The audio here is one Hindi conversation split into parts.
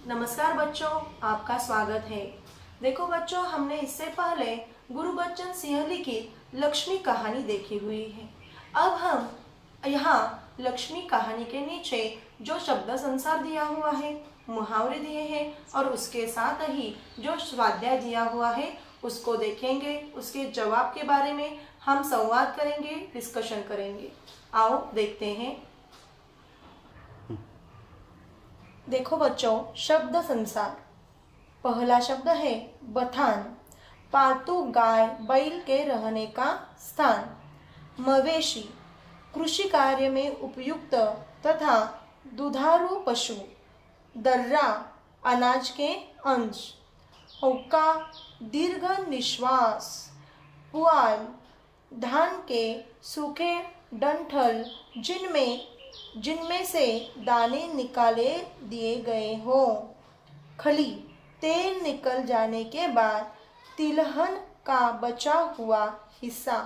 नमस्कार बच्चों, आपका स्वागत है। देखो बच्चों, हमने इससे पहले गुरबच्चन सिंह लिखित लक्ष्मी कहानी देखी हुई है। अब हम यहाँ लक्ष्मी कहानी के नीचे जो शब्द संसार दिया हुआ है, मुहावरे दिए हैं और उसके साथ ही जो स्वाध्याय दिया हुआ है उसको देखेंगे। उसके जवाब के बारे में हम संवाद करेंगे, डिस्कशन करेंगे। आओ देखते हैं। देखो बच्चों, शब्द संसार। पहला शब्द है बथान, पालतू गाय बैल के रहने का स्थान। मवेशी, कृषि कार्य में उपयुक्त तथा दुधारू पशु। दर्रा, अनाज के अंश। हुक्का, दीर्घ निश्वास। पुआल, धान के सूखे डंठल जिनमें से दाने निकाले दिए गए हो। खली, तेल निकल जाने के बाद तिलहन का बचा हुआ हिस्सा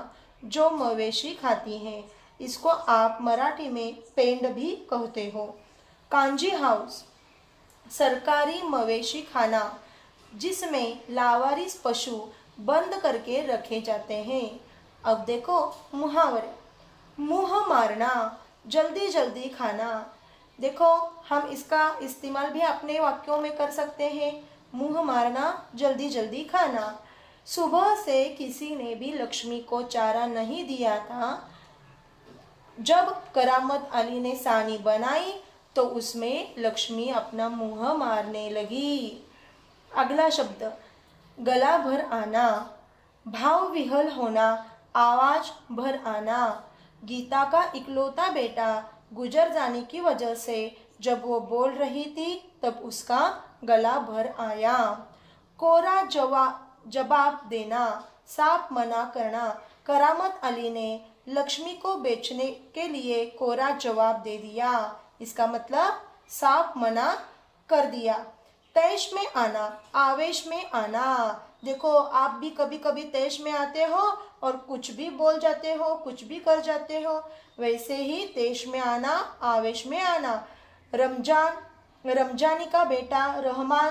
जो मवेशी खाती हैं। इसको आप मराठी में पेंड भी कहते हो। कांजी हाउस, सरकारी मवेशी खाना जिसमें लावारिस पशु बंद करके रखे जाते हैं। अब देखो मुहावरे। मुंह मारना, जल्दी जल्दी खाना। देखो, हम इसका इस्तेमाल भी अपने वाक्यों में कर सकते हैं। मुंह मारना, जल्दी जल्दी खाना। सुबह से किसी ने भी लक्ष्मी को चारा नहीं दिया था। जब करामत अली ने सानी बनाई तो उसमें लक्ष्मी अपना मुंह मारने लगी। अगला शब्द गला भर आना, भाव विहल होना, आवाज भर आना। गीता का इकलौता बेटा गुजर जाने की वजह से जब वो बोल रही थी तब उसका गला भर आया। कोरा जवाब देना, साफ मना करना। करामत अली ने लक्ष्मी को बेचने के लिए कोरा जवाब दे दिया। इसका मतलब साफ मना कर दिया। तैश में आना, आवेश में आना। देखो, आप भी कभी कभी तैश में आते हो और कुछ भी बोल जाते हो, कुछ भी कर जाते हो। वैसे ही तैश में आना, आवेश में आना। रमजानी का बेटा रहमान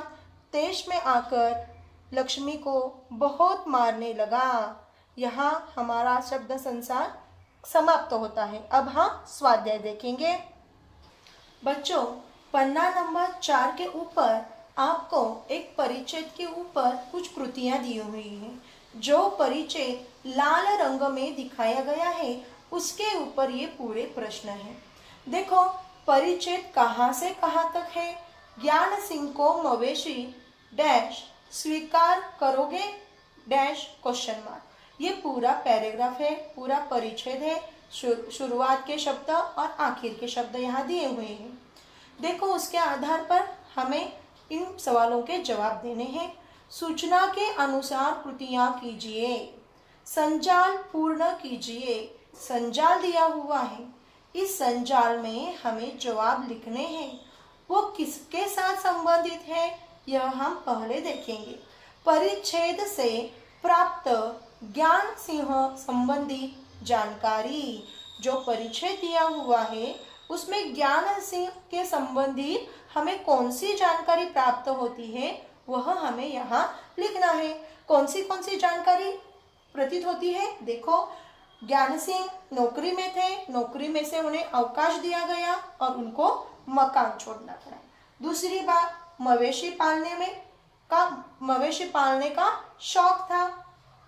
तैश में आकर लक्ष्मी को बहुत मारने लगा। यहाँ हमारा शब्द संसार समाप्त होता है। अब हम स्वाध्याय देखेंगे। बच्चों, पन्ना नंबर 4 के ऊपर आपको एक परिच्छेद के ऊपर कुछ कृतियां दी हुई हैं। जो परिच्छेद लाल रंग में दिखाया गया है उसके ऊपर ये पूरे प्रश्न हैं। देखो, परिच्छेद कहाँ से कहाँ तक है। ज्ञान सिंह को मवेशी डैश स्वीकार करोगे डैश क्वेश्चन मार्क। ये पूरा पैराग्राफ है, पूरा परिच्छेद है। शुरुआत के शब्द और आखिर के शब्द यहाँ दिए हुए हैं। देखो, उसके आधार पर हमें इन सवालों के जवाब देने हैं। सूचना के अनुसार कृतियां कीजिए। संजाल पूर्ण कीजिए। संजाल दिया हुआ है, इस संजाल में हमें जवाब लिखने हैं। वो किसके साथ संबंधित है यह हम पहले देखेंगे। परिच्छेद से प्राप्त ज्ञान सिंह संबंधी जानकारी। जो परिच्छेद दिया हुआ है उसमें ज्ञान सिंह के संबंधी हमें कौन सी जानकारी प्राप्त होती है वह हमें यहाँ लिखना है। कौन सी जानकारी प्रतीत होती है। देखो, ज्ञान सिंह नौकरी में थे, नौकरी में से उन्हें अवकाश दिया गया और उनको मकान छोड़ना पड़ा। दूसरी बात, मवेशी पालने का शौक था,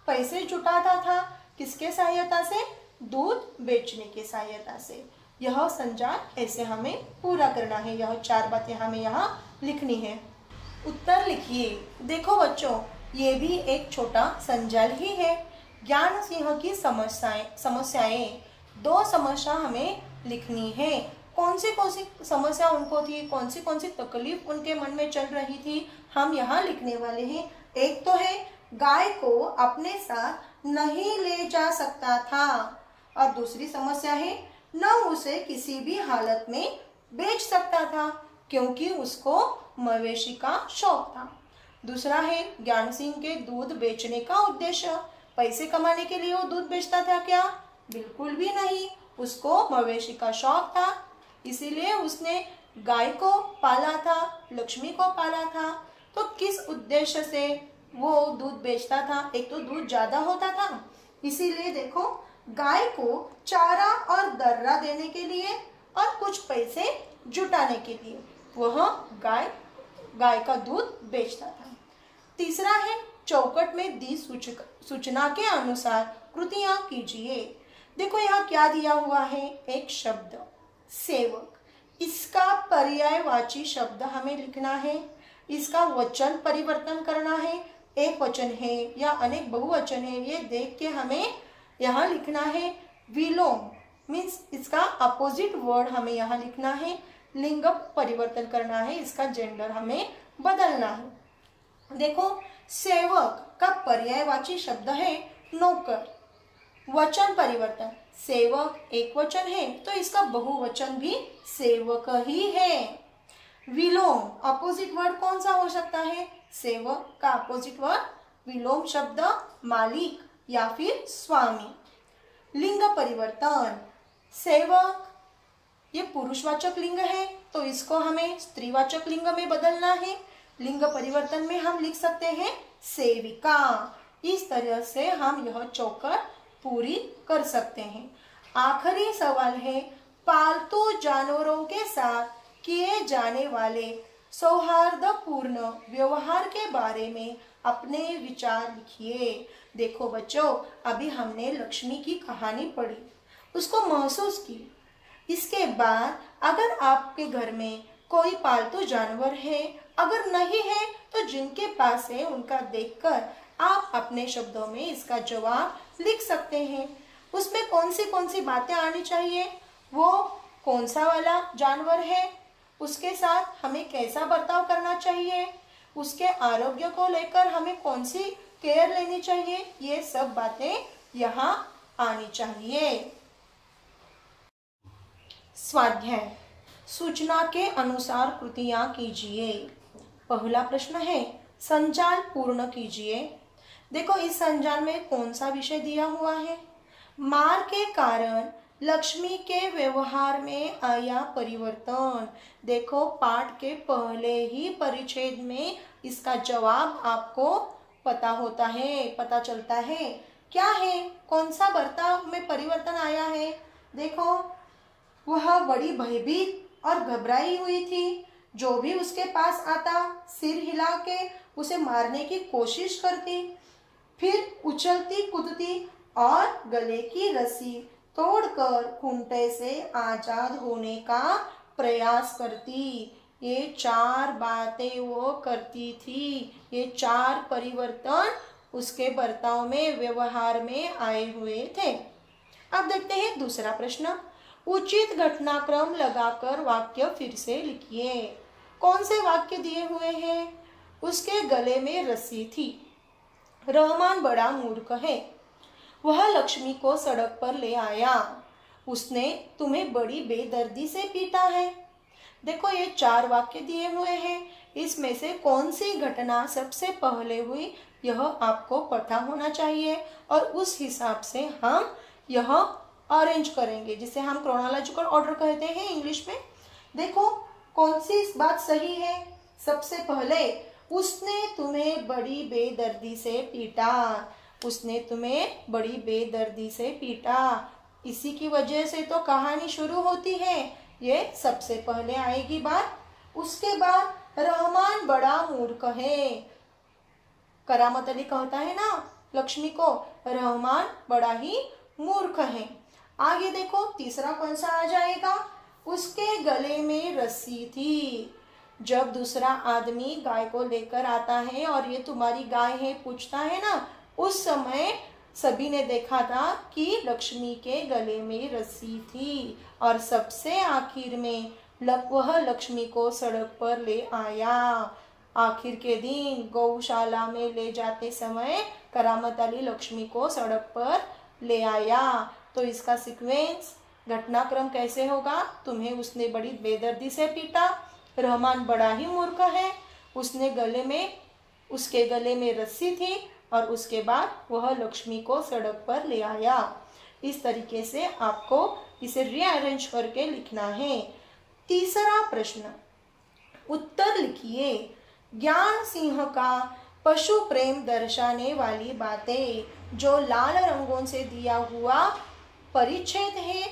पैसे जुटाता था। किसके सहायता से? दूध बेचने की सहायता से। यह संजाल ऐसे हमें पूरा करना है। यह 4 बातें हमें यहाँ लिखनी है। उत्तर लिखिए। देखो बच्चों, ये भी एक छोटा संजाल ही है। ज्ञान सिंह की समस्याएं 2 समस्या हमें लिखनी है। कौन सी समस्या उनको थी, कौन सी तकलीफ उनके मन में चल रही थी, हम यहाँ लिखने वाले हैं। एक तो है गाय को अपने साथ नहीं ले जा सकता था और दूसरी समस्या है न उसे किसी भी हालत में बेच सकता था क्योंकि उसको मवेशी का शौक था। दूसरा है ज्ञान सिंह के दूध बेचने का उद्देश्य। पैसे कमाने के लिए वो दूध बेचता था क्या? बिल्कुल भी नहीं। उसको मवेशी का शौक था, इसीलिए उसने गाय को पाला था, लक्ष्मी को पाला था, तो किस उद्देश्य से वो दूध बेचता था? एक तो दूध ज्यादा होता था, इसीलिए देखो गाय को चारा और दर्रा देने के लिए और कुछ पैसे जुटाने के लिए वह गाय का दूध बेचता था। तीसरा है चौकट में दी सूचना के अनुसार कृतियां कीजिए। देखो यहाँ क्या दिया हुआ है? एक शब्द सेवक, इसका पर्यायवाची शब्द हमें लिखना है, इसका वचन परिवर्तन करना है, एक वचन है या अनेक बहुवचन है ये देख के हमें यहाँ लिखना है। विलोम मीन्स इसका अपोजिट वर्ड हमें यहाँ लिखना है, लिंग परिवर्तन करना है, इसका जेंडर हमें बदलना है। देखो सेवक का पर्यायवाची शब्द है नौकर। वचन परिवर्तन, सेवक एक वचन है तो इसका बहुवचन भी सेवक ही है। विलोम अपोजिट वर्ड कौन सा हो सकता है? सेवक का अपोजिट वर्ड विलोम शब्द मालिक या फिर स्वामी। लिंग परिवर्तन, सेवक ये पुरुषवाचक लिंग है तो इसको हमें स्त्रीवाचक लिंग में बदलना है। लिंग परिवर्तन में हम लिख सकते हैं सेविका। इस तरह से हम यह चौकट पूरी कर सकते हैं। आखिरी सवाल है पालतू जानवरों के साथ किए जाने वाले सौहार्दपूर्ण व्यवहार के बारे में अपने विचार लिखिए। देखो बच्चों, अभी हमने लक्ष्मी की कहानी पढ़ी, उसको महसूस की। इसके बाद अगर आपके घर में कोई पालतू जानवर है, अगर नहीं है तो जिनके पास है उनका देखकर आप अपने शब्दों में इसका जवाब लिख सकते हैं। उसमें कौन सी बातें आनी चाहिए, वो कौन सा वाला जानवर है, उसके साथ हमें कैसा बर्ताव करना चाहिए, उसके आरोग्य को लेकर हमें कौन सी केयर लेनी चाहिए, ये सब बातें यहाँ आनी चाहिए। स्वाध्याय, सूचना के अनुसार कृतियां कीजिए। पहला प्रश्न है संजाल पूर्ण कीजिए। देखो इस संजाल में कौन सा विषय दिया हुआ है? मार के कारण लक्ष्मी के व्यवहार में आया परिवर्तन। देखो पाठ के पहले ही परिच्छेद में इसका जवाब आपको पता चलता है। क्या है, कौन सा बर्ताव में परिवर्तन आया है? देखो वह बड़ी भयभीत और घबराई हुई थी। जो भी उसके पास आता सिर हिला के उसे मारने की कोशिश करती, फिर उछलती कूदती और गले की रस्सी तोड़कर खूंटे से आजाद होने का प्रयास करती। ये 4 बातें वो करती थी, ये 4 परिवर्तन उसके बर्ताव में व्यवहार में आए हुए थे। अब देखते हैं दूसरा प्रश्न। उचित घटनाक्रम लगाकर वाक्य फिर से लिखिए। कौन से वाक्य दिए हुए हैं? उसके गले में रस्सी थी, रहमान बड़ा मूर्ख है, वह लक्ष्मी को सड़क पर ले आया, उसने तुम्हें बड़ी बेदर्दी से पीटा है। देखो ये 4 वाक्य दिए हुए हैं, इसमें से कौन सी घटना सबसे पहले हुई यह आपको पता होना चाहिए और उस हिसाब से हम यह अरेंज करेंगे, जिसे हम क्रोनोलॉजिकल ऑर्डर कहते हैं इंग्लिश में। देखो कौन सी बात सही है? सबसे पहले उसने तुम्हें बड़ी बेदर्दी से पीटा, उसने तुम्हें बड़ी बेदर्दी से पीटा, इसी की वजह से तो कहानी शुरू होती है, ये सबसे पहले आएगी बात। उसके बाद रहमान बड़ा मूर्ख है, करामत अली कहता है ना लक्ष्मी को, रहमान बड़ा ही मूर्ख है। आगे देखो तीसरा कौन सा आ जाएगा? उसके गले में रस्सी थी। जब दूसरा आदमी गाय को लेकर आता है और ये तुम्हारी गाय है पूछता है ना, उस समय सभी ने देखा था कि लक्ष्मी के गले में रस्सी थी और सबसे आखिर में वह लक्ष्मी को सड़क पर ले आया। आखिर के दिन गौशाला में ले जाते समय करामत अली लक्ष्मी को सड़क पर ले आया। तो इसका सीक्वेंस घटनाक्रम कैसे होगा? तुम्हें उसने बड़ी बेदर्दी से पीटा, रहमान बड़ा ही मूर्ख है, उसके गले में रस्सी थी और उसके बाद वह लक्ष्मी को सड़क पर ले आया। इस तरीके से आपको इसे रीअरेंज करके लिखना है। तीसरा प्रश्न, उत्तर लिखिए। ज्ञान सिंह का पशु प्रेम दर्शाने वाली बातें जो लाल रंगों से दिया हुआ परिच्छेद है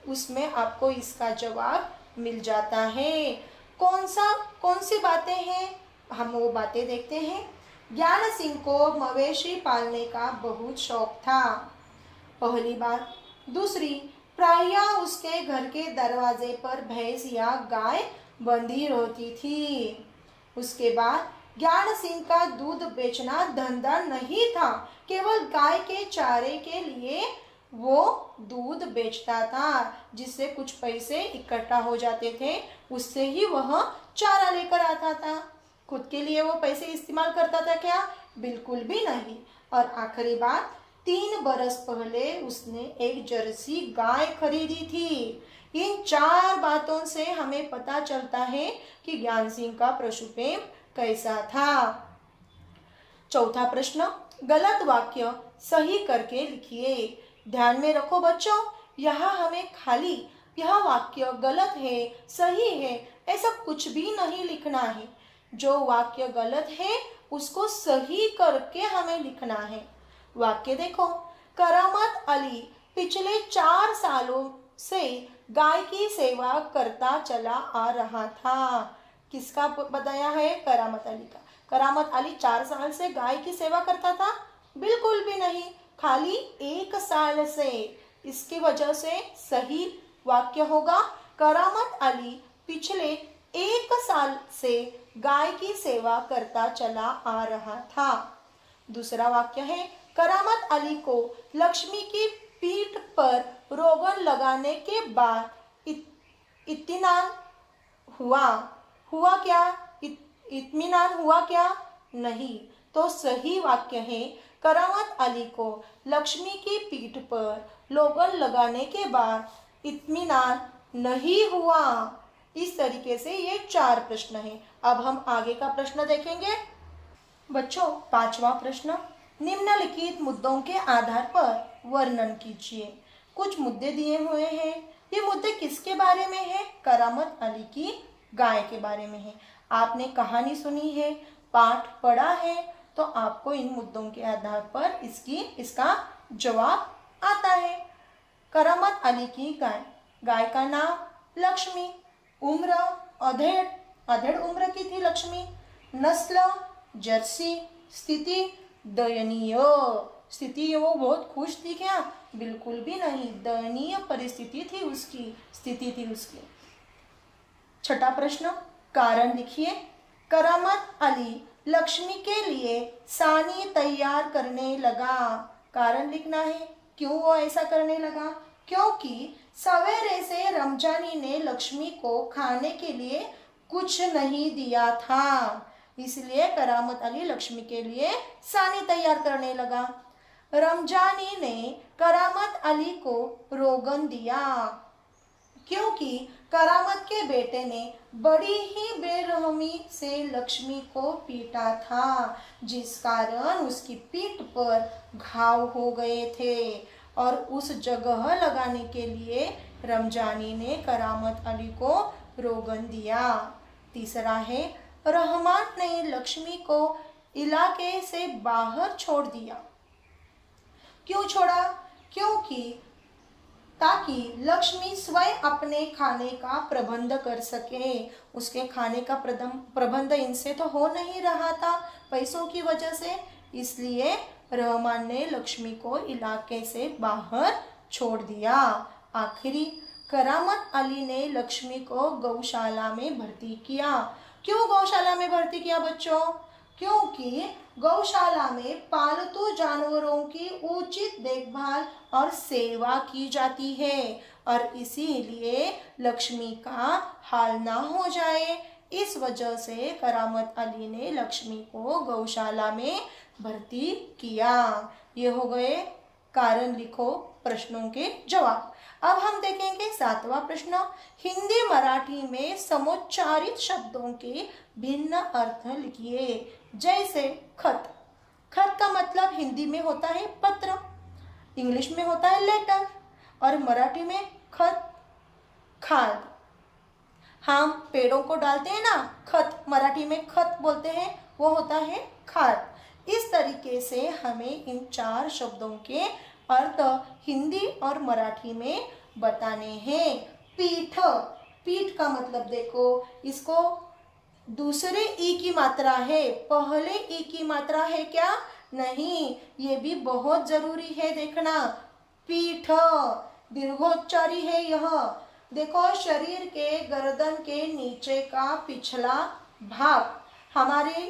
उसमें आपको इसका जवाब मिल जाता है। कौन सी बातें हैं, हम वो बातें देखते हैं। ज्ञान सिंह को मवेशी पालने का बहुत शौक था, पहली बात। दूसरी, प्रायः उसके घर के दरवाजे पर भैंस या गाय बंधी रहती थी। उसके बाद ज्ञान सिंह का दूध बेचना धंधा नहीं था, केवल गाय के चारे के लिए वो दूध बेचता था, जिससे कुछ पैसे इकट्ठा हो जाते थे, उससे ही वह चारा लेकर आता था। खुद के लिए वो पैसे इस्तेमाल करता था क्या? बिल्कुल भी नहीं। और आखिरी बात, 3 बरस पहले उसने एक जर्सी गाय खरीदी थी। इन 4 बातों से हमें पता चलता है कि ज्ञान सिंह का पशु प्रेम कैसा था। चौथा प्रश्न, गलत वाक्य सही करके लिखिए। ध्यान में रखो बच्चों, यहाँ हमें खाली यह वाक्य गलत है, सही है, ऐसा कुछ भी नहीं लिखना है। जो वाक्य गलत है उसको सही करके हमें लिखना है। वाक्य देखो, करामत अली पिछले 4 सालों से गाय की सेवा करता चला आ रहा था। किसका बताया है? करामत अली का। करामत अली 4 साल से गाय की सेवा करता था? बिल्कुल भी नहीं, खाली 1 साल से। इसकी वजह से सही वाक्य होगा, करामत अली पिछले 1 साल से गाय की सेवा करता चला आ रहा था। दूसरा वाक्य है, करामत अली को लक्ष्मी की पीठ पर रोगन लगाने के बाद इत्मीनान हुआ। हुआ क्या? इत्मीनान हुआ क्या? नहीं। तो सही वाक्य है, करामत अली को लक्ष्मी की पीठ पर रोगन लगाने के बाद इत्मीनान नहीं हुआ। इस तरीके से ये 4 प्रश्न हैं। अब हम आगे का प्रश्न देखेंगे। बच्चों, 5वां प्रश्न, निम्नलिखित मुद्दों के आधार पर वर्णन कीजिए। कुछ मुद्दे दिए हुए हैं। ये मुद्दे किसके बारे में है? करामत अली की गाय के बारे में है। आपने कहानी सुनी है, पाठ पढ़ा है, तो आपको इन मुद्दों के आधार पर इसका जवाब आता है। करामत अली की गाय, गाय का नाम लक्ष्मी, उम्र अधेड़ उम्र की थी लक्ष्मी, नस्ल जर्सी, स्थिति दयनीय। स्थिति वो बहुत खुश थी क्या? बिल्कुल भी नहीं, दयनीय परिस्थिति थी उसकी, स्थिति थी उसकी। छठा प्रश्न, कारण लिखिए। करामत अली लक्ष्मी के लिए सानी तैयार करने लगा। कारण लिखना है, क्यों वो ऐसा करने लगा? क्योंकि सवेरे से रमजानी ने लक्ष्मी को खाने के लिए कुछ नहीं दिया था, इसलिए करामत अली लक्ष्मी के लिए सानी तैयार करने लगा। रमजानी ने करामत अली को रोगन दिया, क्योंकि करामत के बेटे ने बड़ी ही बेरहमी से लक्ष्मी को पीटा था, जिस कारण उसकी पीठ पर घाव हो गए थे, और उस जगह लगाने के लिए रमजानी ने करामत अली को रोगन दिया। तीसरा है, रहमान ने लक्ष्मी को इलाके से बाहर छोड़ दिया। क्यों छोड़ा? क्योंकि ताकि लक्ष्मी स्वयं अपने खाने का प्रबंध कर सके। उसके खाने का प्रबंध इनसे तो हो नहीं रहा था पैसों की वजह से, इसलिए रहमान ने लक्ष्मी को इलाके से बाहर छोड़ दिया। आखिरी, करामत अली ने लक्ष्मी को गौशाला में भर्ती किया। क्यों गौशाला में भर्ती किया बच्चों? क्योंकि गौशाला में पालतू जानवरों की उचित देखभाल और सेवा की जाती है, और इसीलिए लक्ष्मी का हाल ना हो जाए, इस वजह से करामत अली ने लक्ष्मी को गौशाला में भर्ती किया। ये हो गए कारण लिखो प्रश्नों के जवाब। अब हम देखेंगे 7वां प्रश्न, हिंदी मराठी में समुच्चारित शब्दों के भिन्न अर्थ लिखिए। जैसे खत, खत का मतलब हिंदी में होता है पत्र, इंग्लिश में होता है लेटर, और मराठी में खत खाद। हम पेड़ों को डालते हैं ना, खत, मराठी में खत बोलते हैं, वो होता है खाद। इस तरीके से हमें इन 4 शब्दों के अर्थ हिंदी और मराठी में बताने हैं। पीठ, पीठ का मतलब देखो, इसको दूसरे ई की मात्रा है, पहले ई की मात्रा है क्या? नहीं, ये भी बहुत जरूरी है देखना। पीठ दीर्घोच्चारी है यह। देखो, शरीर के गर्दन के नीचे का पिछला भाग हमारे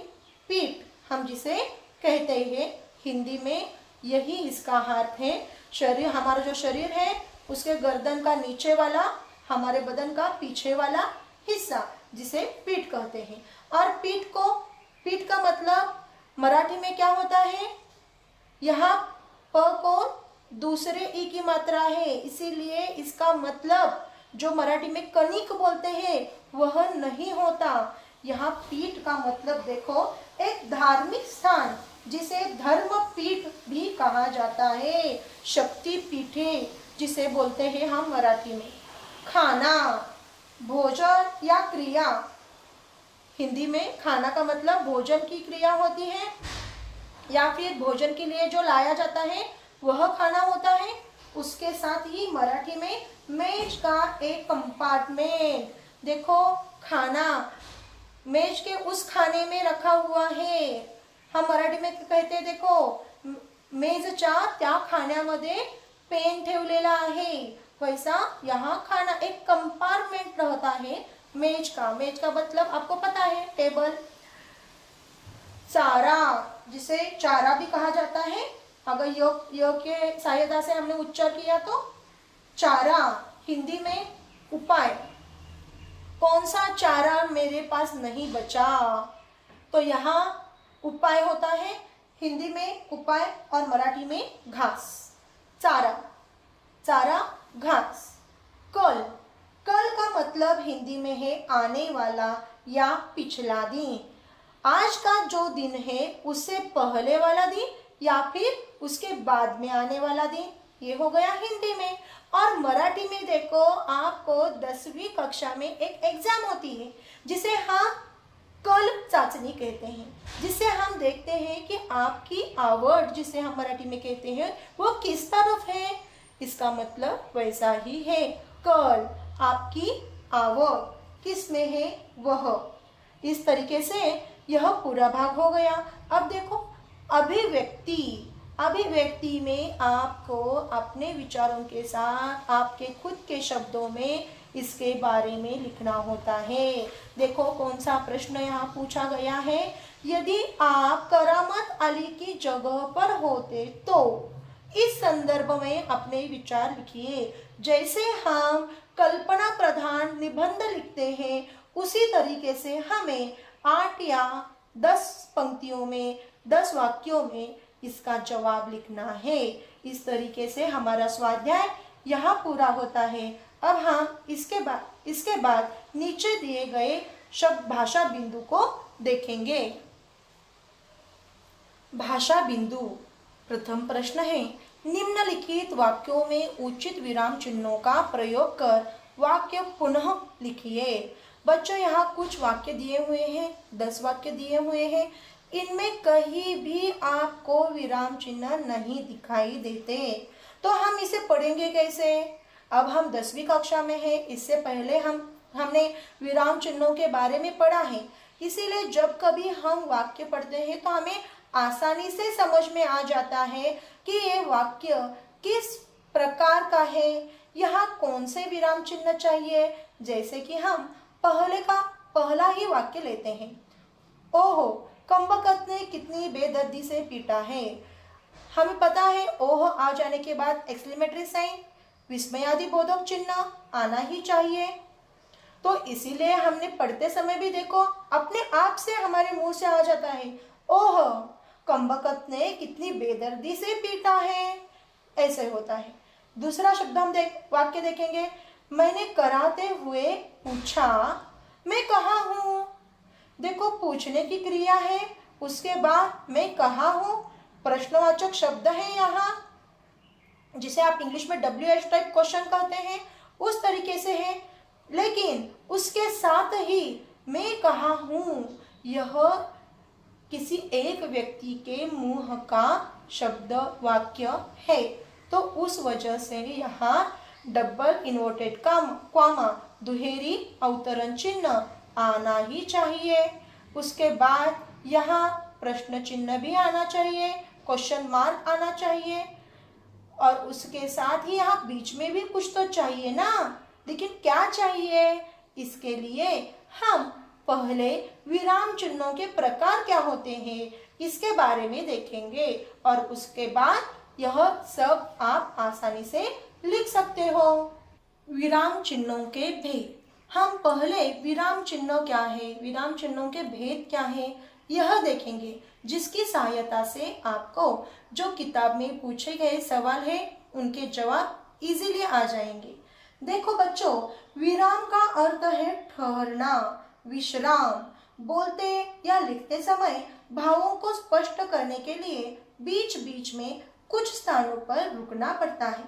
पीठ, हम जिसे कहते हैं हिंदी में, यही इसका अर्थ है। शरीर, हमारा जो शरीर है उसके गर्दन का नीचे वाला, हमारे बदन का पीछे वाला हिस्सा, जिसे पीठ कहते हैं। और पीठ का मतलब मराठी में क्या होता है? यहाँ प को दूसरे ई की मात्रा है, इसीलिए इसका मतलब जो मराठी में कनिक बोलते हैं वह नहीं होता। यहाँ पीठ का मतलब देखो, एक धार्मिक स्थान जिसे धर्म पीठ भी कहा जाता है, शक्ति पीठे जिसे बोलते हैं हम मराठी में। खाना, भोजन या क्रिया, हिंदी में खाना का मतलब भोजन की क्रिया होती है, या फिर भोजन के लिए जो लाया जाता है वह खाना होता है। उसके साथ ही मराठी में मेज का एक कंपार्टमेंट, देखो खाना मेज के उस खाने में रखा हुआ है। हम मराठी में कहते हैं, देखो मेजच्या त्या खाण्यामध्ये पेन ठेवलेला आहे, वैसा यहाँ खाना एक कंपार्टमेंट रहता है मेज का। मेज का मतलब आपको पता है, टेबल। चारा, जिसे चारा भी कहा जाता है, अगर योग के सहायता से हमने उच्चार किया तो चारा। हिंदी में उपाय, कौन सा चारा मेरे पास नहीं बचा, तो यहाँ उपाय होता है, हिंदी में उपाय और मराठी में घास। चारा, चारा घास। कल, कल का मतलब हिंदी में है आने वाला या पिछला दिन। आज का जो दिन है उससे पहले वाला दिन या फिर उसके बाद में आने वाला दिन, ये हो गया हिंदी में। और मराठी में देखो, आपको 10वीं कक्षा में एक एग्जाम होती है जिसे हम कल चाचनी कहते हैं, जिससे हम देखते हैं कि आपकी आवड़, जिसे हम मराठी में कहते हैं, वो किस तरफ है। इसका मतलब वैसा ही है, कल आपकी आवड़ किस में है वह। इस तरीके से यह पूरा भाग हो गया। अब देखो अभिव्यक्ति, अभिव्यक्ति में आपको अपने विचारों के साथ आपके खुद के शब्दों में इसके बारे में लिखना होता है। देखो कौन सा प्रश्न यहाँ पूछा गया है, यदि आप करामत अली की जगह पर होते तो इस संदर्भ में अपने विचार लिखिए। जैसे हम कल्पना प्रधान निबंध लिखते हैं उसी तरीके से हमें 8 या 10 पंक्तियों में, 10 वाक्यों में इसका जवाब लिखना है। इस तरीके से हमारा स्वाध्याय यहाँ पूरा होता है। अब हम इसके बाद नीचे दिए गए शब्द भाषा बिंदु को देखेंगे। भाषा बिंदु, प्रथम प्रश्न है, निम्नलिखित वाक्यों में उचित विराम चिन्हों का प्रयोग कर वाक्य पुनः लिखिए। बच्चों यहाँ कुछ वाक्य दिए हुए हैं, 10 वाक्य दिए हुए हैं, इनमें कहीं भी आपको विराम चिन्ह नहीं दिखाई देते, तो हम इसे पढ़ेंगे कैसे? अब हम 10वीं कक्षा में हैं, इससे पहले हमने विराम चिन्हों के बारे में पढ़ा है, इसीलिए जब कभी हम वाक्य पढ़ते हैं तो हमें आसानी से समझ में आ जाता है कि ये वाक्य किस प्रकार का है, यहाँ कौन से विराम चिन्ह चाहिए। जैसे कि हम पहला ही वाक्य लेते हैं, ओहो कमबख्त ने कितनी बेदर्दी से पीटा है। हमें पता है ओह आ जाने के बाद एक्सक्लेमेटरी साइन, विस्मयादि बोधक चिन्ह आना ही चाहिए। तो इसीलिए हमने पढ़ते समय भी देखो अपने आप से हमारे मुंह से आ जाता है, ओह कमबख्त ने कितनी बेदर्दी से पीटा है, ऐसे होता है। दूसरा शब्द हम वाक्य देखेंगे, मैंने कराते हुए पूछा, मैं कहाँ हूँ। देखो पूछने की क्रिया है, उसके बाद मैं कहाँ हूँ प्रश्नवाचक शब्द है यहाँ, जिसे आप इंग्लिश में WH टाइप क्वेश्चन कहते हैं, उस तरीके से है। लेकिन उसके साथ ही मैं कहा हूँ, यह किसी एक व्यक्ति के मुंह का शब्द वाक्य है, तो उस वजह से यहाँ डबल इन्वर्टेड कॉमा दुहेरी अवतरण चिन्ह आना ही चाहिए। उसके बाद यहाँ प्रश्न चिन्ह भी आना चाहिए, क्वेश्चन मार्क आना चाहिए, और उसके साथ ही यहाँ बीच में भी कुछ तो चाहिए ना। लेकिन क्या चाहिए? इसके लिए हम पहले विराम चिन्हों के प्रकार क्या होते हैं इसके बारे में देखेंगे, और उसके बाद यह सब आप आसानी से लिख सकते हो। विराम चिन्हों के भेद। हम पहले विराम चिन्ह क्या है, विराम चिन्हों के भेद क्या है, यह देखेंगे, जिसकी सहायता से आपको जो किताब में पूछे गए सवाल है उनके जवाब इजीली आ जाएंगे। देखो बच्चों, विराम का अर्थ है ठहरना, विश्राम। बोलते या लिखते समय भावों को स्पष्ट करने के लिए बीच बीच में कुछ स्थानों पर रुकना पड़ता है।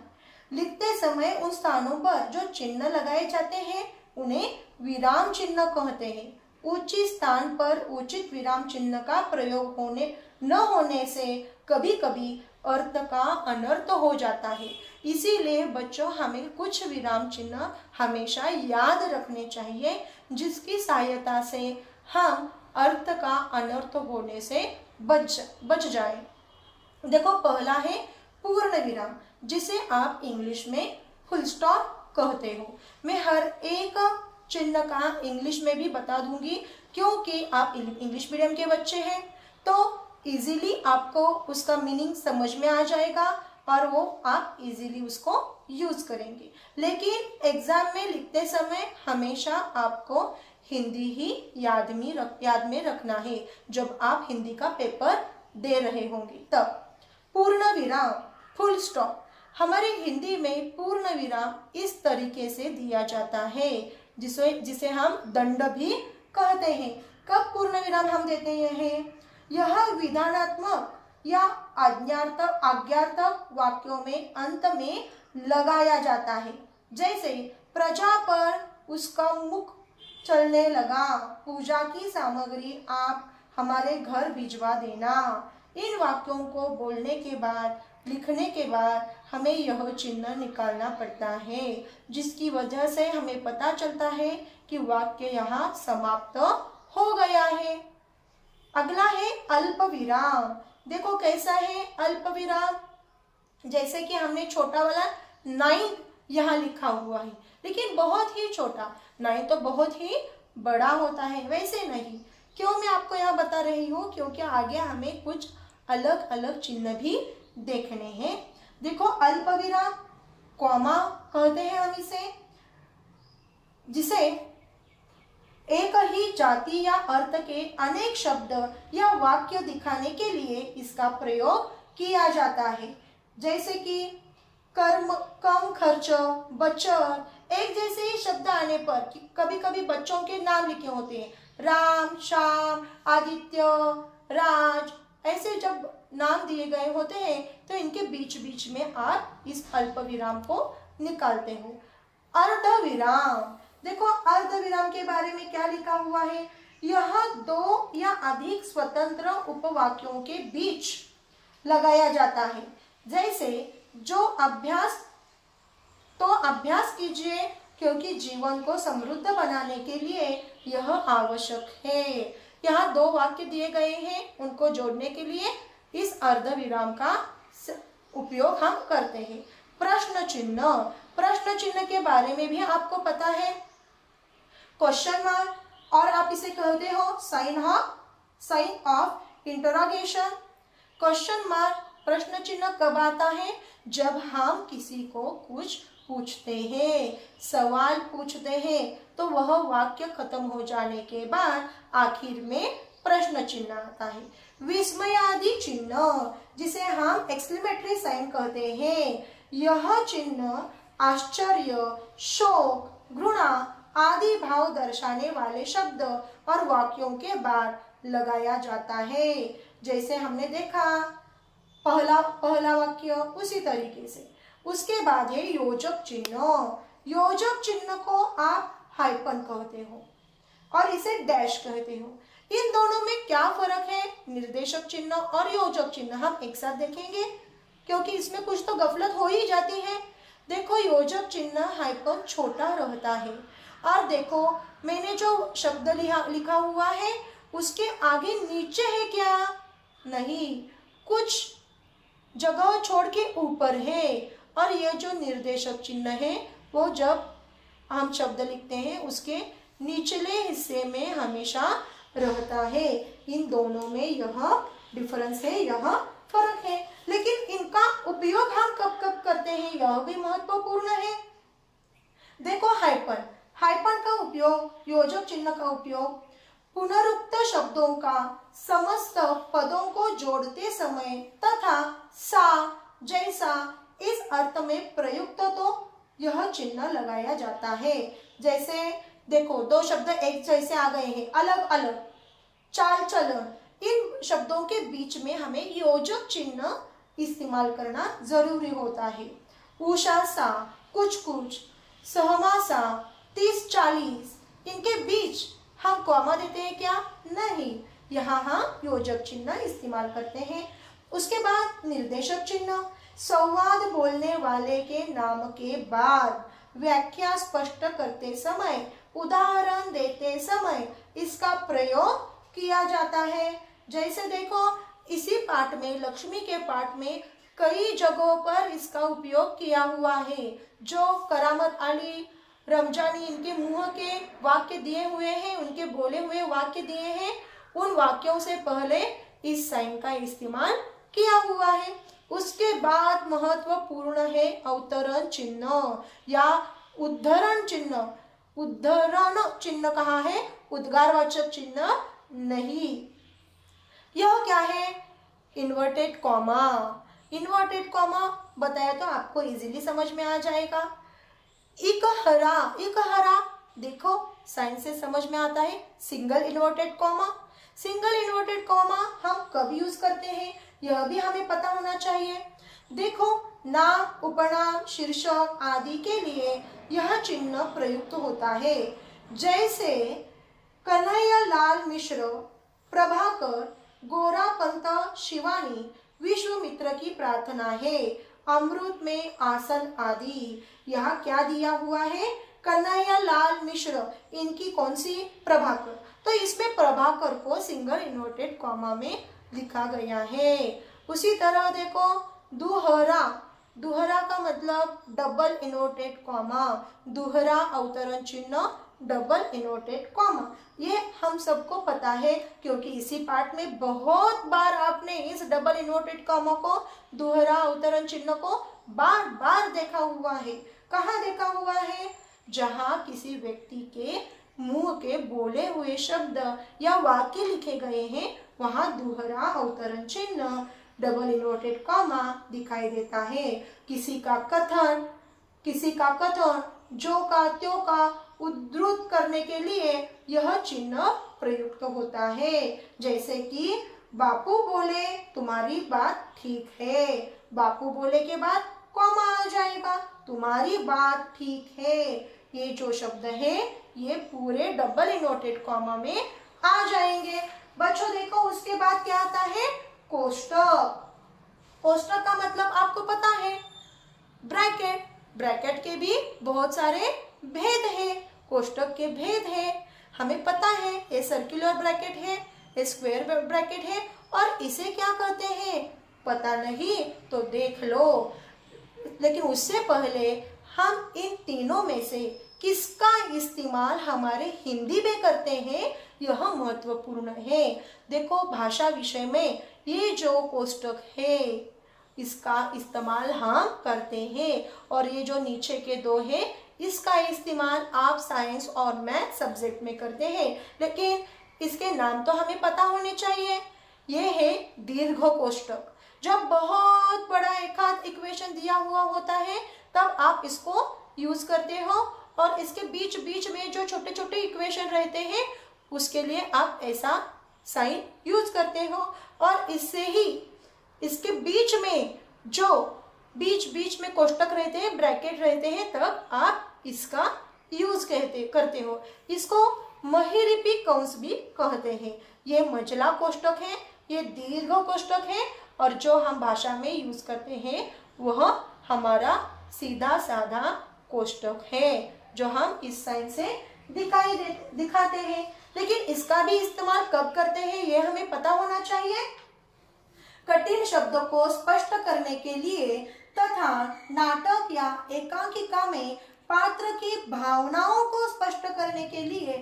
लिखते समय उन स्थानों पर जो चिन्ह लगाए जाते हैं उन्हें विराम चिन्ह कहते हैं। उचित स्थान पर उचित विराम चिन्ह का प्रयोग होने न होने से कभी कभी अर्थ का अनर्थ हो जाता है। इसीलिए बच्चों, हमें कुछ विराम चिन्ह हमेशा याद रखने चाहिए, जिसकी सहायता से हम अर्थ का अनर्थ होने से बच जाए। देखो, पहला है पूर्ण विराम, जिसे आप इंग्लिश में फुल स्टॉप कहते हो। मैं हर एक चिन्ह का इंग्लिश में भी बता दूंगी, क्योंकि आप इंग्लिश मीडियम के बच्चे हैं तो इजीली आपको उसका मीनिंग समझ में आ जाएगा और वो आप इजीली उसको यूज करेंगे। लेकिन एग्जाम में लिखते समय हमेशा आपको हिंदी ही याद में रखना है, जब आप हिंदी का पेपर दे रहे होंगे तब। पूर्ण विराम, फुल स्टॉप। हमारे हिंदी में पूर्ण विराम इस तरीके से दिया जाता है, जिसे हम दंड भी कहते हैं। कब पूर्ण विराम हम देते हैं? यह विधानात्मक या आज्ञार्थक वाक्यों में अंत में लगाया जाता है। जैसे, प्रजा पर उसका मुख चलने लगा, पूजा की सामग्री आप हमारे घर भिजवा देना। इन वाक्यों को बोलने के बाद, लिखने के बाद हमें यह चिन्ह निकालना पड़ता है, जिसकी वजह से हमें पता चलता है कि वाक्य यहाँ समाप्त हो गया है। अगला है अल्प विराम। देखो कैसा है अल्प विराम। जैसे कि हमने छोटा वाला 9 यहाँ लिखा हुआ है, लेकिन बहुत ही छोटा। 9 तो बहुत ही बड़ा होता है, वैसे नहीं। क्यों मैं आपको यहाँ बता रही हूँ? क्योंकि आगे हमें कुछ अलग अलग चिन्ह भी देखने हैं। देखो, अल्प विराम, कॉमा कहते हैं हम इसे, जिसे एक ही जाति या अर्थ के अनेक शब्द या वाक्य दिखाने के लिए इसका प्रयोग किया जाता है। जैसे कि कर्म, कम खर्च, बचत, एक जैसे ही शब्द आने पर कभी कभी बच्चों के नाम लिखे होते हैं, राम, श्याम, आदित्य, राज, ऐसे जब नाम दिए गए होते हैं तो इनके बीच बीच में आप इस अल्प विराम को निकालते हो। अर्ध विराम। देखो, अर्ध विराम के बारे में क्या लिखा हुआ है? यह 2 या अधिक स्वतंत्र उपवाक्यों के बीच लगाया जाता है। जैसे, जो अभ्यास कीजिए, क्योंकि जीवन को समृद्ध बनाने के लिए यह आवश्यक है। यहाँ 2 वाक्य दिए गए हैं, उनको जोड़ने के लिए इस अर्ध विराम का उपयोग हम करते हैं। प्रश्न चिन्ह। प्रश्न चिन्ह के बारे में भी आपको पता है, क्वेश्चन मार्क, और आप इसे कहते हो sign of interrogation. Question mark, प्रश्न चिन्ह कब आता है? जब हम किसी को कुछ पूछते हैं, सवाल पूछते हैं, तो वह वाक्य खत्म हो जाने के बाद आखिर में प्रश्न चिन्ह आता है। विस्मयादि चिन्ह, जिसे हम एक्सक्लेमेटरी साइन कहते हैं, यह चिन्ह आश्चर्य, शोक, घृणा आदि भाव दर्शाने वाले शब्द और वाक्यों के बाद लगाया जाता है। जैसे हमने देखा पहला वाक्य, उसी तरीके से। उसके बाद है योजक चिन्ह। योजक चिन्ह को आप हाइपन कहते हो और इसे डैश कहते हो। इन दोनों में क्या फर्क है? निर्देशक चिन्ह और योजक चिन्ह हम एक साथ देखेंगे क्योंकि इसमें कुछ तो गफलत हो ही जाती है। देखो, योजक चिन्ह हाइपन छोटा रहता है और देखो मैंने जो शब्द लिखा हुआ है उसके आगे नीचे है क्या? नहीं, कुछ जगह छोड़ के ऊपर है। और ये जो निर्देशक चिन्ह है वो जब हम शब्द लिखते हैं उसके निचले हिस्से में हमेशा रहता है। इन दोनों में यह डिफरेंस है, यह फर्क है। लेकिन इनका उपयोग हम कब कब करते हैं यह भी महत्वपूर्ण है। देखो, हाइपन का उपयोग, योजक चिन्ह का उपयोग पुनरुक्त शब्दों का समस्त पदों को जोड़ते समय तथा सा जैसा इस अर्थ में प्रयुक्त तो यह चिन्ह लगाया जाता है। जैसे देखो, दो शब्द एक जैसे आ गए हैं, अलग अलग चाल चलन, इन शब्दों के बीच में हमें योजक चिन्ह इस्तेमाल करना जरूरी होता है। उषा सा, कुछ कुछ, सहमा सा, 30-40, इनके बीच हम कॉमा देते हैं क्या? नहीं, यहाँ हम योजक चिन्ह इस्तेमाल करते हैं। उसके बाद निर्देशक चिन्ह, संवाद बोलने वाले के नाम के बाद व्याख्या स्पष्ट करते समय, उदाहरण देते समय इसका प्रयोग किया जाता है। जैसे देखो, इसी पाठ में, लक्ष्मी के पाठ में कई जगहों पर इसका उपयोग किया हुआ है। जो करामत अली, रमजानी, इनके मुंह के वाक्य दिए हुए हैं, उनके बोले हुए वाक्य दिए हैं, उन वाक्यों से पहले इस साइन का इस्तेमाल किया हुआ है। उसके बाद महत्वपूर्ण है अवतरण चिन्ह या उद्धरण चिन्ह। उद्धरण चिन्ह कहाँ है? उद्गारवाचक चिन्ह नहीं। यह क्या है? Inverted comma. इन्वर्टेड कॉमा बताया तो आपको इजीली समझ में आ जाएगा। इकहरा देखो, साइन से समझ में आता है। Single inverted comma, single inverted comma हम कब यूज करते हैं यह भी हमें पता होना चाहिए। देखो, नाम, उपनाम, शीर्षक आदि के लिए यह चिन्ह प्रयुक्त होता है। जैसे कन्हैयालाल मिश्र, प्रभाकर, गोरा पंत, शिवानी, विश्वामित्र की प्रार्थना है, अमृत में आसन आदि। यहाँ क्या दिया हुआ है? कन्हैयालाल मिश्र, इनकी कौन सी? प्रभाकर। तो इसमें प्रभाकर को सिंगल इन्वर्टेड कॉमा में लिखा गया है। उसी तरह देखो, दुहरा, दुहरा का मतलब डबल इन्वर्टेड कॉमा, दुहरा अवतरण चिन्ह, डबल इन्वर्टेड कॉमा। ये हम सबको पता है क्योंकि इसी पाठ में बहुत बार आपने इस डबल इन्वर्टेड कॉमा को, दुहरा अवतरण चिन्ह को बार बार देखा हुआ है। कहाँ देखा हुआ है? जहाँ किसी व्यक्ति के मुंह के बोले हुए शब्द या वाक्य लिखे गए हैं वहाँ दुहरा अवतरण चिन्ह, डबल इन्वर्टेड कॉमा दिखाई देता है। किसी का कथन जो का त्यों का उद्धृत करने के लिए यह चिन्ह प्रयुक्त होता है। जैसे कि बापू बोले तुम्हारी बात ठीक है, बापू बोले के बाद कॉमा आ जाएगा, तुम्हारी बात ठीक है। ये जो शब्द है ये पूरे डबल इन्वर्टेड कॉमा में आ जाएंगे। बच्चों देखो, उसके बाद क्या आता है? कोष्टक। कोष्टक का मतलब आपको पता है, ब्रैकेट। ब्रैकेट के भी बहुत सारे भेद है, कोष्टक के भेद है, हमें पता है। ये सर्कुलर ब्रैकेट है, ये स्क्वायर ब्रैकेट है, और इसे क्या कहते हैं पता नहीं तो देख लो। लेकिन उससे पहले हम इन तीनों में से किसका इस्तेमाल हमारे हिंदी में करते हैं यह महत्वपूर्ण है। देखो, भाषा विषय में ये जो कोष्टक है इसका इस्तेमाल हम करते हैं, और ये जो नीचे के दो है इसका इस्तेमाल आप साइंस और मैथ सब्जेक्ट में करते हैं। लेकिन इसके नाम तो हमें पता होने चाहिए। ये है दीर्घ कोष्टक। जब बहुत बड़ा एक आध इक्वेशन दिया हुआ होता है तब आप इसको यूज करते हो, और इसके बीच बीच में जो छोटे छोटे इक्वेशन रहते हैं उसके लिए आप ऐसा साइन यूज करते हो। और इससे ही इसके बीच में जो बीच बीच में कोष्टक रहते हैं, ब्रैकेट रहते हैं, तब आप इसका यूज करते हो। इसको महिरिपी कंस भी कहते हैं। ये मजला कोष्टक है, ये दीर्घ कोष्टक है, और जो हम भाषा में यूज करते हैं वह हमारा सीधा साधा कोष्टक है, जो हम इस साइन से दिखाते हैं। लेकिन इसका भी इस्तेमाल कब करते हैं ये हमें पता होना चाहिए। कठिन शब्दों को स्पष्ट करने के लिए तथा नाटक या एकांकिका में पात्र की भावनाओं को स्पष्ट करने के लिए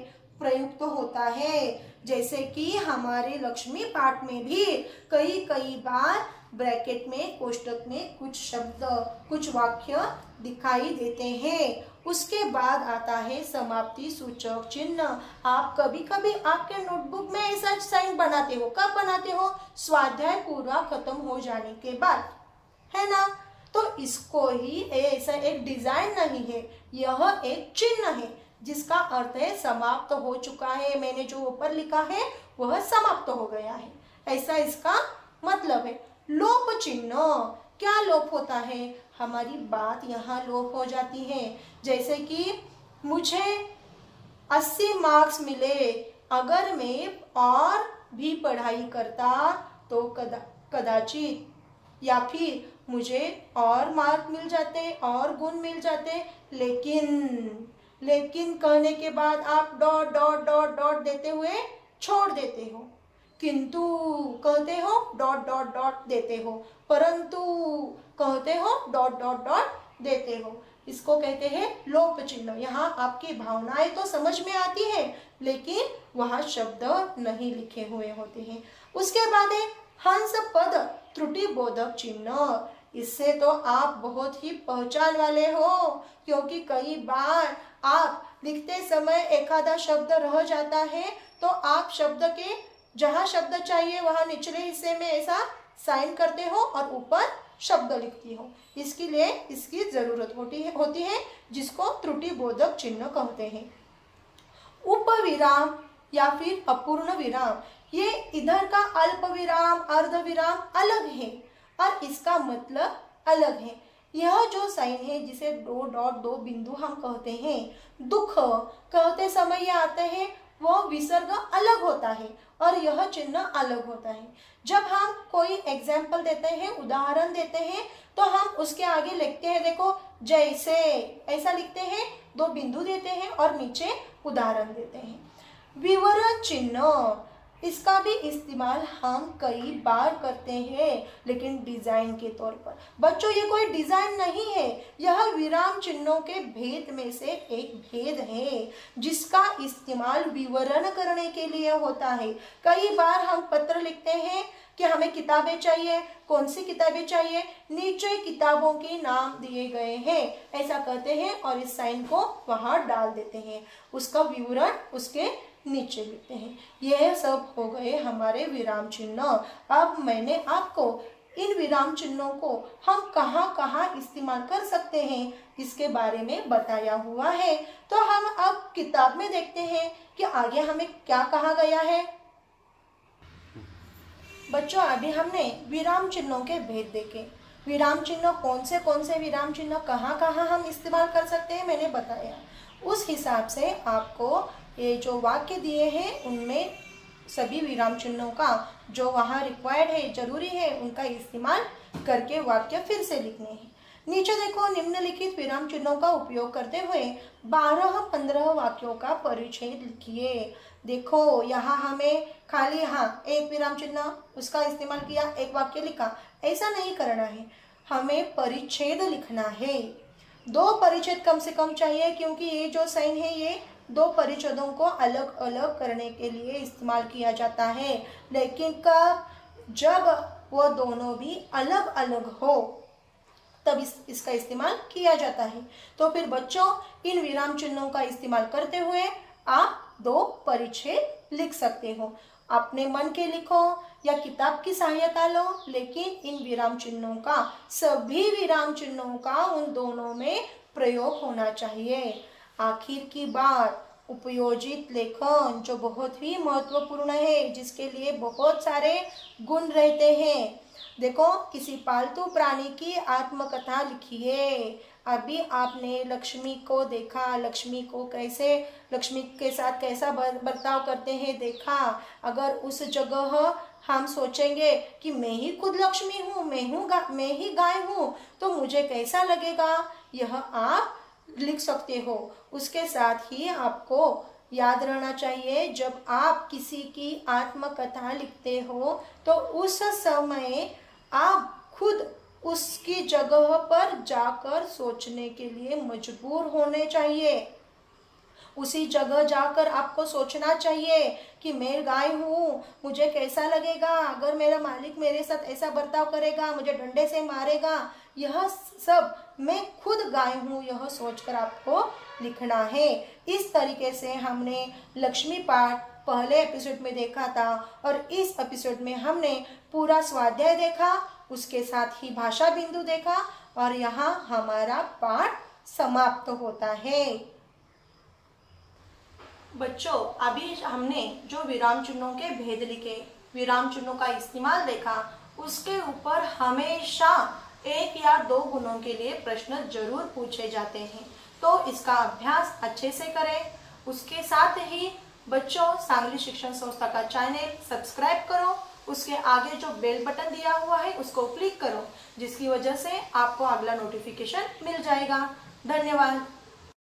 प्रयुक्त होता है। जैसे कि हमारे लक्ष्मी पाठ में भी कई बार ब्रैकेट में कोष्टक में कुछ शब्द कुछ वाक्य दिखाई देते हैं। उसके बाद आता है समाप्ति सूचक चिन्ह। आप कभी कभी आपके नोटबुक में ऐसा साइन बनाते हो। कब बनाते हो? स्वाध्याय पूरा खत्म हो जाने के बाद, है ना। तो इसको ही ऐसा एक डिजाइन नहीं है, यह एक चिन्ह है जिसका अर्थ है समाप्त हो चुका है। मैंने जो ऊपर लिखा है वह समाप्त हो गया है, ऐसा इसका मतलब है। लोप चिन्ह, क्या लोप होता है? हमारी बात यहाँ लोप हो जाती है। जैसे कि मुझे 80 मार्क्स मिले, अगर मैं और भी पढ़ाई करता तो कदाचित, या फिर मुझे और मार्क मिल जाते और गुण मिल जाते, लेकिन कहने के बाद आप डॉट डॉट डॉट डॉट देते हुए छोड़ देते हो। किंतु कहते हो डॉट डॉट डॉट देते हो, परंतु कहते हो डॉट डॉट डॉट देते हो। इसको कहते हैं लोप चिन्ह। यहाँ आपकी भावनाएं तो समझ में आती है, लेकिन वहाँ शब्द नहीं लिखे हुए होते हैं। उसके बाद है हंस पद त्रुटि बोधक चिन्ह। इससे तो आप बहुत ही पहचान वाले हो, क्योंकि कई बार आप लिखते समय एखादा शब्द रह जाता है तो आप शब्द के जहाँ शब्द चाहिए वहाँ निचले हिस्से में ऐसा साइन करते हो और ऊपर शब्द लिखती हो। इसके लिए इसकी जरूरत होती है जिसको त्रुटि बोधक चिन्ह कहते हैं। उपविराम या फिर अपूर्ण विराम, ये इधर का अल्प विराम अर्ध विराम अलग है और इसका मतलब अलग है। यह जो साइन है जिसे दो डॉट दो बिंदु हम कहते हैं, दुख कहते समय ये आते हैं, वह विसर्ग अलग होता है और यह चिन्ह अलग होता है। जब हम कोई एग्जाम्पल देते हैं, उदाहरण देते हैं, तो हम उसके आगे लिखते हैं, देखो जैसे, ऐसा लिखते हैं, दो बिंदु देते हैं और नीचे उदाहरण देते हैं। विवरण चिन्ह, इसका भी इस्तेमाल हम कई बार करते हैं, लेकिन डिजाइन के तौर पर। बच्चों ये कोई डिजाइन नहीं है, यह विराम चिन्हों के भेद में से एक भेद है जिसका इस्तेमाल विवरण करने के लिए होता है। कई बार हम पत्र लिखते हैं कि हमें किताबें चाहिए, कौन सी किताबें चाहिए, नीचे किताबों के नाम दिए गए हैं, ऐसा कहते हैं और इस साइन को वहां डाल देते हैं, उसका विवरण उसके नीचे लिखते हैं। यह सब हो गए हमारे विराम चिन्ह। अब मैंने आपको इन विराम चिन्हों को हम कहाँ कहाँ इस्तेमाल कर सकते हैं इसके बारे में बताया हुआ है। तो हम अब किताब में देखते हैं कि आगे हमें क्या कहा गया है। बच्चों अभी हमने विराम चिन्हों के भेद देखे। विराम चिन्ह कौन से विराम चिन्ह कहाँ कहाँ हम इस्तेमाल कर सकते हैं मैंने बताया। उस हिसाब से आपको ये जो वाक्य दिए हैं उनमें सभी विराम चिन्हों का जो वहाँ रिक्वायर्ड है, जरूरी है, उनका इस्तेमाल करके वाक्य फिर से लिखने हैं। नीचे देखो, निम्नलिखित विराम चिन्हों का उपयोग करते हुए 12-15 वाक्यों का परिच्छेद लिखिए। देखो यहाँ हमें खाली एक विराम चिन्ह उसका इस्तेमाल किया, एक वाक्य लिखा, ऐसा नहीं करना है, हमें परिच्छेद लिखना है। 2 परिच्छेद कम से कम चाहिए, क्योंकि ये जो साइन है ये 2 परिच्छेदों को अलग अलग करने के लिए इस्तेमाल किया जाता है। लेकिन कब? जब वो दोनों भी अलग अलग हो तब इसका इस्तेमाल किया जाता है। तो फिर बच्चों इन विराम चिन्हों का इस्तेमाल करते हुए आप 2 परिच्छेद लिख सकते हो। अपने मन के लिखो या किताब की सहायता लो, लेकिन इन विराम चिन्हों का, सभी विराम चिन्हों का उन दोनों में प्रयोग होना चाहिए। आखिर की बात, उपयोजित लेखन जो बहुत ही महत्वपूर्ण है, जिसके लिए बहुत सारे गुण रहते हैं। देखो, किसी पालतू प्राणी की आत्मकथा लिखिए। अभी आपने लक्ष्मी को देखा, लक्ष्मी को कैसे, लक्ष्मी के साथ कैसा बर्ताव करते हैं देखा। अगर उस जगह हम सोचेंगे कि मैं ही खुद लक्ष्मी हूँ, मैं ही गाय हूँ, तो मुझे कैसा लगेगा, यह आप लिख सकते हो। उसके साथ ही आपको याद रहना चाहिए, जब आप किसी की आत्मकथा लिखते हो तो उस समय आप खुद उसकी जगह पर जाकर सोचने के लिए मजबूर होने चाहिए। उसी जगह जाकर आपको सोचना चाहिए कि मैं गाय हूँ, मुझे कैसा लगेगा अगर मेरा मालिक मेरे साथ ऐसा बर्ताव करेगा, मुझे डंडे से मारेगा। यह सब मैं खुद गाय हूँ, यह सोचकर आपको लिखना है। इस तरीके से हमने लक्ष्मी पाठ पहले एपिसोड में देखा था और इस एपिसोड में हमने पूरा स्वाध्याय देखा, उसके साथ ही भाषा बिंदु देखा और यहाँ हमारा पाठ समाप्त होता है। बच्चों, अभी हमने जो विराम चिन्हों के भेद लिखे, विराम चिन्हों का इस्तेमाल देखा, उसके ऊपर हमेशा 1 या 2 गुणों के लिए प्रश्न जरूर पूछे जाते हैं, तो इसका अभ्यास अच्छे से करें। उसके साथ ही बच्चों, सांगली शिक्षण संस्था का चैनल सब्सक्राइब करो, उसके आगे जो बेल बटन दिया हुआ है उसको क्लिक करो, जिसकी वजह से आपको अगला नोटिफिकेशन मिल जाएगा। धन्यवाद।